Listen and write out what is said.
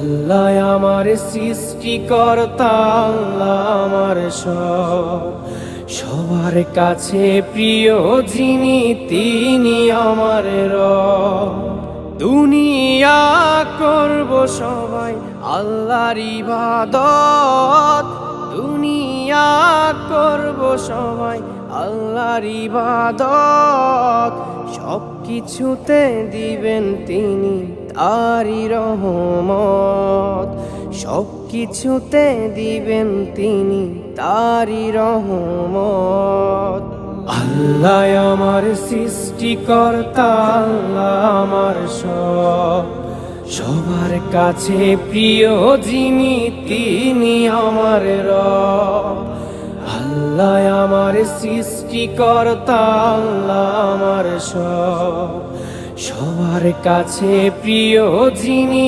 আল্লাহ আমার সৃষ্টিকর্তা, আল্লাহ আমার সব, সবার কাছে প্রিয় যিনি তিনি আমার রব। দুনিয়া করব সবাই আল্লাহর ইবাদত, দুনিয়া করব সবাই আল্লাহর ইবাদত, সব কিছুতে দিবেন তিনি তারি রহমত, সব কিছুতে দিবেন তিনি তারি রহমত। আল্লাহ আমার সৃষ্টিকর্তা, আল্লাহ আমার সব, সবার কাছে প্রিয় যিনি তিনি আমার রব। আল্লাহ আমার সৃষ্টিকর্তা, আল্লাহ আমার সব, সবার কাছে প্রিয় যিনি